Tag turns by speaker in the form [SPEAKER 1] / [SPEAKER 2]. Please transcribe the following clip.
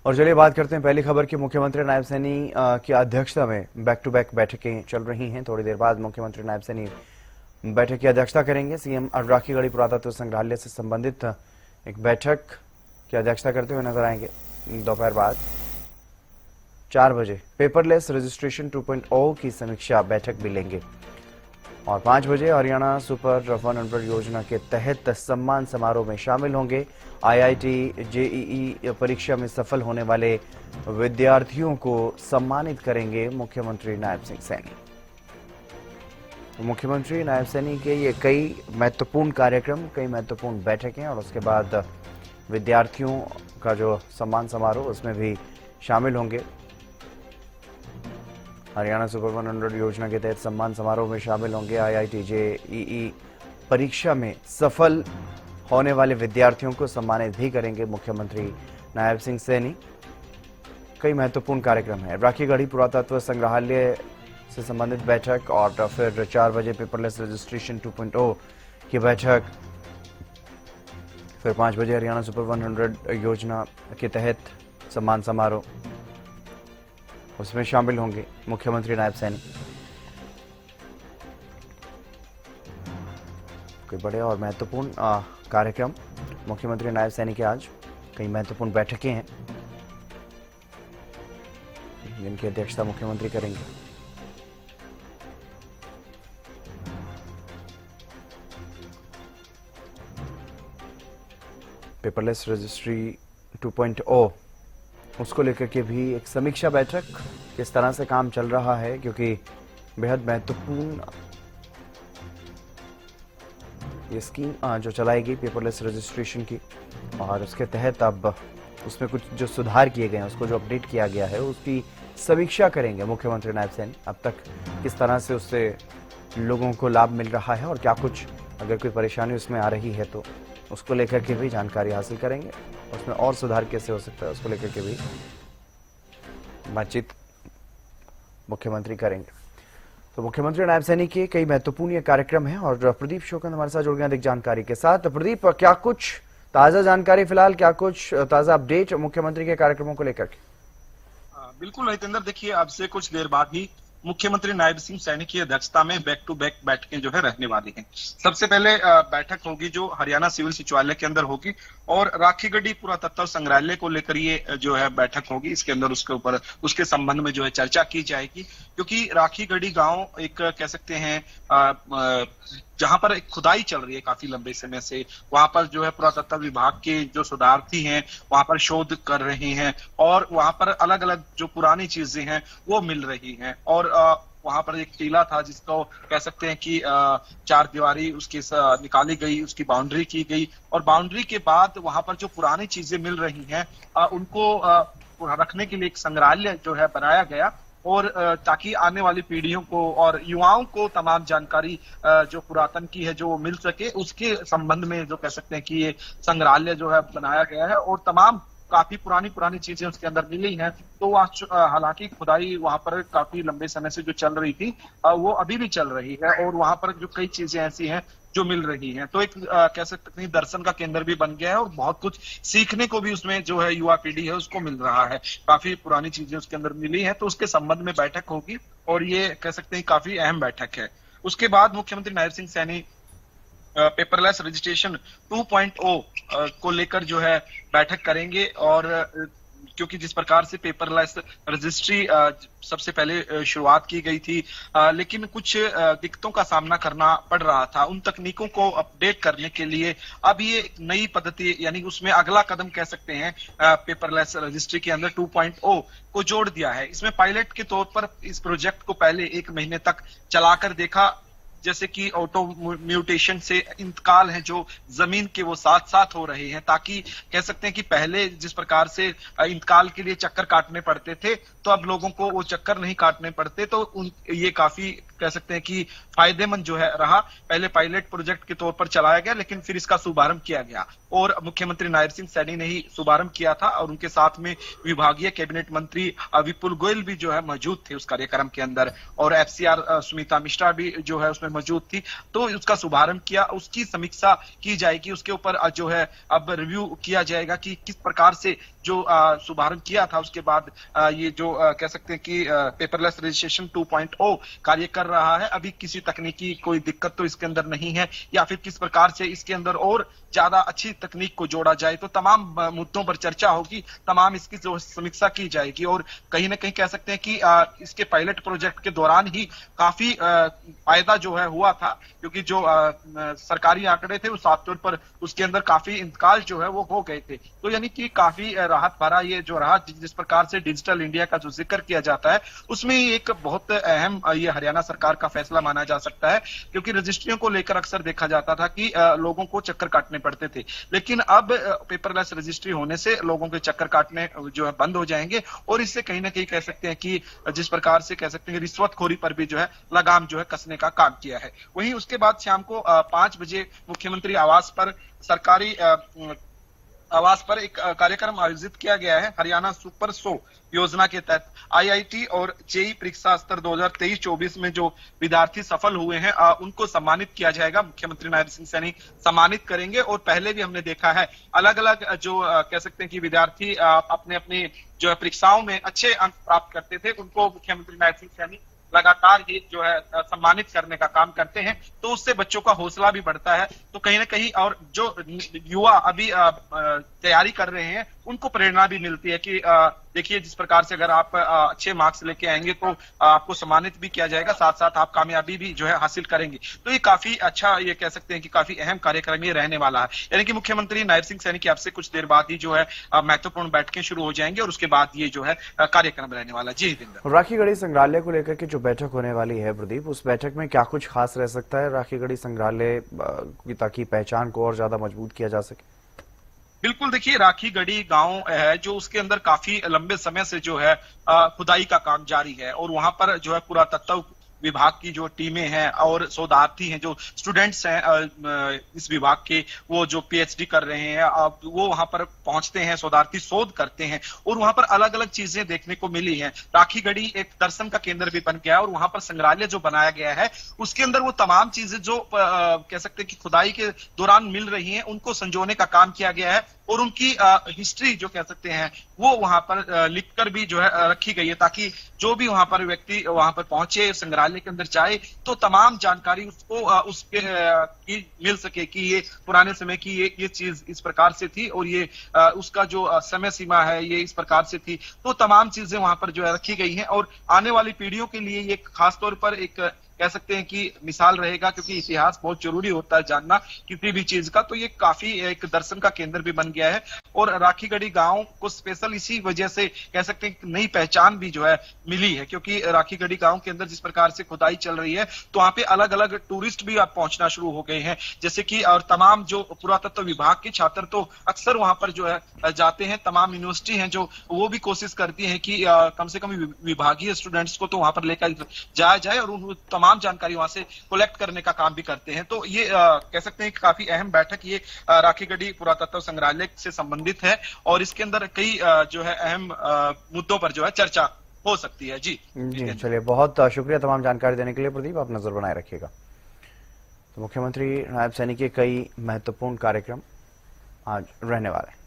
[SPEAKER 1] और चलिए बात करते हैं पहली खबर की। मुख्यमंत्री नायब सैनी की अध्यक्षता में बैक टू बैक बैठकें चल रही हैं। थोड़ी देर बाद मुख्यमंत्री नायब सैनी बैठक की अध्यक्षता करेंगे। सीएम अब राखीगढ़ी पुरातत्व संग्रहालय से संबंधित एक बैठक की अध्यक्षता करते हुए नजर आएंगे। दोपहर बाद 4 बजे पेपरलेस रजिस्ट्रेशन 2.0 की समीक्षा बैठक भी लेंगे और 5 बजे हरियाणा सुपर 100 योजना के तहत सम्मान समारोह में शामिल होंगे। आईआईटी जेईई परीक्षा में सफल होने वाले विद्यार्थियों को सम्मानित करेंगे मुख्यमंत्री नायब सिंह सैनी। तो मुख्यमंत्री नायब सैनी के ये कई महत्वपूर्ण कार्यक्रम, कई महत्वपूर्ण बैठकें और उसके बाद विद्यार्थियों का जो सम्मान समारोह उसमें भी शामिल होंगे। हरियाणा सुपर 100 योजना के तहत सम्मान समारोह में शामिल होंगे। आईआईटी जेईई परीक्षा में सफल होने वाले विद्यार्थियों को सम्मानित भी करेंगे मुख्यमंत्री नायब सिंह सैनी। कई महत्वपूर्ण कार्यक्रम है। राखीगढ़ी पुरातत्व संग्रहालय से संबंधित बैठक और फिर 4 बजे पेपरलेस रजिस्ट्रेशन 2.0 की बैठक, फिर 5 बजे हरियाणा सुपर 100 योजना के तहत सम्मान समारोह, उसमें शामिल होंगे मुख्यमंत्री नायब सैनी। कोई बड़े और महत्वपूर्ण कार्यक्रम मुख्यमंत्री नायब सैनी के आज कई महत्वपूर्ण बैठकें हैं जिनकी अध्यक्षता मुख्यमंत्री करेंगे। पेपरलेस रजिस्ट्री 2.0 उसको लेकर के भी एक समीक्षा बैठक, किस तरह से काम चल रहा है, क्योंकि बेहद महत्वपूर्ण ये स्कीम जो चलाएगी पेपरलेस रजिस्ट्रेशन की, और उसके तहत अब उसमें कुछ जो सुधार किए गए हैं, उसको जो अपडेट किया गया है उसकी समीक्षा करेंगे मुख्यमंत्री नायब सैनी। अब तक किस तरह से उससे लोगों को लाभ मिल रहा है और क्या कुछ अगर कोई परेशानी उसमें आ रही है तो उसको लेकर के भी जानकारी हासिल करेंगे। उसमें और सुधार कैसे हो सकता है उसको लेकर के भी बातचीत मुख्यमंत्री करेंगे। तो मुख्यमंत्री नायब सैनी के कई महत्वपूर्ण ये कार्यक्रम हैं और प्रदीप शोकंद हमारे साथ जुड़ गए अधिक जानकारी के साथ। प्रदीप, क्या कुछ ताजा जानकारी फिलहाल, क्या कुछ ताजा अपडेट मुख्यमंत्री के कार्यक्रमों को लेकर के?
[SPEAKER 2] बिल्कुल हितेंद्र, देखिए अब से कुछ देर बाद ही मुख्यमंत्री नायब सिंह सैनी की अध्यक्षता में बैक टू बैक बैठकें जो है रहने वाली हैं। सबसे पहले बैठक होगी जो हरियाणा सिविल सचिवालय के अंदर होगी और राखीगढ़ी पुरातत्व संग्रहालय को लेकर ये जो है बैठक होगी। इसके अंदर उसके ऊपर उसके संबंध में जो है चर्चा की जाएगी, क्योंकि राखीगढ़ी गांव एक कह सकते हैं जहां पर एक खुदाई चल रही है काफी लंबे समय से। वहां पर जो है पुरातत्व विभाग के जो शोधार्थी हैं वहां पर शोध कर रहे हैं और वहां पर अलग अलग जो पुरानी चीजें हैं वो मिल रही हैं। और वहां पर एक टीला था जिसको कह सकते हैं कि 4 दीवारी उसकी निकाली गई, उसकी बाउंड्री की गई और बाउंड्री के बाद वहां पर जो पुरानी चीजें मिल रही हैं उनको रखने के लिए एक संग्रहालय जो है बनाया गया और ताकि आने वाली पीढ़ियों को और युवाओं को तमाम जानकारी जो पुरातन की है जो वो मिल सके, उसके संबंध में जो कह सकते हैं कि ये संग्रहालय जो है बनाया गया है और तमाम काफी पुरानी चीजें उसके अंदर मिली हैं। तो हालांकि खुदाई वहां पर काफी लंबे समय से जो चल रही थी वो अभी भी चल रही है और वहां पर जो कई चीजें ऐसी हैं जो मिल रही हैं, तो एक कह सकते हैं दर्शन का केंद्र भी बन गया है और बहुत कुछ सीखने को भी उसमें जो है युवा पीढ़ी है उसको मिल रहा है। काफी पुरानी चीजें उसके अंदर मिली हैं, तो उसके संबंध में बैठक होगी और ये कह सकते हैं काफी अहम बैठक है। उसके बाद मुख्यमंत्री नायब सिंह सैनी पेपरलेस रजिस्ट्रेशन 2.0 को लेकर जो है बैठक करेंगे और क्योंकि जिस प्रकार से पेपरलेस रजिस्ट्री सबसे पहले शुरुआत की गई थी लेकिन कुछ दिक्कतों का सामना करना पड़ रहा था, उन तकनीकों को अपडेट करने के लिए अब ये नई पद्धति यानी उसमें अगला कदम कह सकते हैं पेपरलेस रजिस्ट्री के अंदर 2.0 को जोड़ दिया है। इसमें पायलट के तौर पर इस प्रोजेक्ट को पहले 1 महीने तक चलाकर देखा, जैसे कि ऑटो म्यूटेशन से इंतकाल है जो जमीन के वो साथ साथ हो रहे हैं, ताकि कह सकते हैं कि पहले जिस प्रकार से इंतकाल के लिए चक्कर काटने पड़ते थे तो अब लोगों को वो चक्कर नहीं काटने पड़ते। तो ये काफी कह सकते हैं कि फायदेमंद जो है रहा। पहले पायलट प्रोजेक्ट के तौर पर चलाया गया, लेकिन फिर इसका शुभारंभ किया गया और मुख्यमंत्री नायब सिंह सैनी ने ही शुभारंभ किया था और उनके साथ में विभागीय कैबिनेट मंत्री विपुल गोयल भी जो है मौजूद थे उस कार्यक्रम के अंदर, और एफसीआर सुमिता मिश्रा भी जो है उसमें मौजूद थी। तो उसका शुभारंभ किया, उसकी समीक्षा की जाएगी, उसके ऊपर जो है अब रिव्यू किया जाएगा कि किस प्रकार से जो शुभारंभ किया था उसके बाद ये जो कह सकते हैं कि पेपरलेस रजिस्ट्रेशन 2.0 कार्य कर रहा है। अभी किसी तकनीकी कोई दिक्कत तो इसके अंदर नहीं है, या फिर किस प्रकार से इसके अंदर और ज्यादा अच्छी तकनीक को जोड़ा जाए, तो तमाम मुद्दों पर चर्चा होगी, तमाम इसकी जो समीक्षा की जाएगी। और कहीं ना कहीं कह सकते हैं कि इसके पायलट प्रोजेक्ट के दौरान ही काफी फायदा जो है हुआ था, क्योंकि जो सरकारी आंकड़े थे उस तौर पर उसके अंदर काफी इंतकाल जो है वो हो गए थे। तो यानी कि काफी राहत भरा ये जो रहा, जिस प्रकार से डिजिटल इंडिया का जो जिक्र किया जाता है उसमें एक बहुत अहम ये हरियाणा सरकार का फैसला माना जा सकता है, क्योंकि रजिस्ट्रियों को लेकर अक्सर देखा जाता था कि लोगों को चक्कर काटने पड़ते थे, लेकिन अब पेपरलेस रजिस्ट्री होने से लोगों के चक्कर काटने जो है बंद हो जाएंगे और इससे कहीं ना कहीं कह सकते हैं कि जिस प्रकार से कह सकते हैं रिश्वतखोरी पर भी जो है लगाम जो है कसने का काम किया है। वहीं उसके बाद शाम को 5 बजे मुख्यमंत्री आवास पर सरकारी आवास पर एक कार्यक्रम आयोजित किया गया है। हरियाणा सुपर 100 योजना के तहत आईआईटी और जेई परीक्षा स्तर 2023-24 में जो विद्यार्थी सफल हुए हैं उनको सम्मानित किया जाएगा। मुख्यमंत्री नायब सिंह सैनी सम्मानित करेंगे और पहले भी हमने देखा है अलग अलग जो कह सकते हैं कि विद्यार्थी अपने अपने जो है परीक्षाओं में अच्छे अंक प्राप्त करते थे, उनको मुख्यमंत्री नायब सिंह सैनी लगातार ही जो है सम्मानित करने का काम करते हैं, तो उससे बच्चों का हौसला भी बढ़ता है। तो कहीं ना कहीं और जो युवा अभी तैयारी कर रहे हैं उनको प्रेरणा भी मिलती है कि देखिए जिस प्रकार से अगर आप अच्छे मार्क्स लेके आएंगे तो आपको सम्मानित भी किया जाएगा, साथ साथ आप कामयाबी भी जो है हासिल करेंगे। तो ये काफी अच्छा, ये कह सकते हैं कि काफी अहम कार्यक्रम ये रहने वाला है। यानी कि मुख्यमंत्री नायब सिंह सैनी की आपसे कुछ देर बाद ही जो है महत्वपूर्ण बैठकें शुरू हो जाएंगी और उसके बाद ये जो है कार्यक्रम रहने वाला। जी हितेंद्र।
[SPEAKER 1] राखीगढ़ी संग्रहालय को लेकर के जो बैठक होने वाली है प्रदीप, उस बैठक में क्या कुछ खास रह सकता है राखीगढ़ी संग्रहालय की, ताकि पहचान को और ज्यादा मजबूत किया जा सके?
[SPEAKER 2] बिल्कुल, देखिए राखीगढ़ी गांव है जो उसके अंदर काफी लंबे समय से जो है खुदाई का काम जारी है और वहां पर जो है पुरातत्व विभाग की जो टीमें हैं और शोधार्थी हैं, जो स्टूडेंट्स हैं इस विभाग के, वो जो पीएचडी कर रहे हैं, अब वो वहां पर पहुंचते हैं, शोधार्थी शोध करते हैं और वहां पर अलग अलग चीजें देखने को मिली हैं। राखीगढ़ी एक दर्शन का केंद्र भी बन गया है और वहां पर संग्रहालय जो बनाया गया है उसके अंदर वो तमाम चीजें जो कह सकते हैं कि खुदाई के दौरान मिल रही हैं उनको संजोने का काम किया गया है और उनकी हिस्ट्री जो कह सकते हैं वो वहां पर लिखकर भी जो है रखी गई है, ताकि जो भी वहां पर व्यक्ति वहां पर पहुंचे, संग्रहालय के अंदर जाए, तो तमाम जानकारी उसको उसके की मिल सके कि ये पुराने समय की ये चीज इस प्रकार से थी और ये उसका जो समय सीमा है ये इस प्रकार से थी। तो तमाम चीजें वहां पर जो है रखी गई हैं और आने वाली पीढ़ियों के लिए ये खासतौर पर एक कह सकते हैं कि मिसाल रहेगा, क्योंकि इतिहास बहुत जरूरी होता है जानना किसी भी चीज का। तो ये काफी एक दर्शन का केंद्र भी बन गया है और राखीगढ़ी गांव को स्पेशल इसी वजह से कह सकते हैं नई पहचान भी जो है मिली है, क्योंकि राखीगढ़ी गांव के अंदर जिस प्रकार से खुदाई चल रही है तो वहां पे अलग अलग टूरिस्ट भी अब पहुंचना शुरू हो गए हैं, जैसे कि और तमाम जो पुरातत्व विभाग के छात्र तो अक्सर वहां पर जो है जाते हैं। तमाम यूनिवर्सिटी हैं जो वो भी कोशिश करती है कि कम से कम विभागीय स्टूडेंट्स को तो वहां पर लेकर जाया जाए और उन तमाम जानकारी वहां से कलेक्ट करने का काम भी करते हैं। तो ये कह सकते हैं कि काफी अहम बैठक ये राखीगढ़ी पुरातत्व संग्रहालय से संबंधित है और इसके अंदर कई जो है अहम मुद्दों पर जो है चर्चा हो सकती है। जी
[SPEAKER 1] चलिए, बहुत शुक्रिया तमाम जानकारी देने के लिए प्रदीप, आप नजर बनाए रखिएगा। तो मुख्यमंत्री नायब सैनी के कई महत्वपूर्ण कार्यक्रम आज रहने वाले हैं।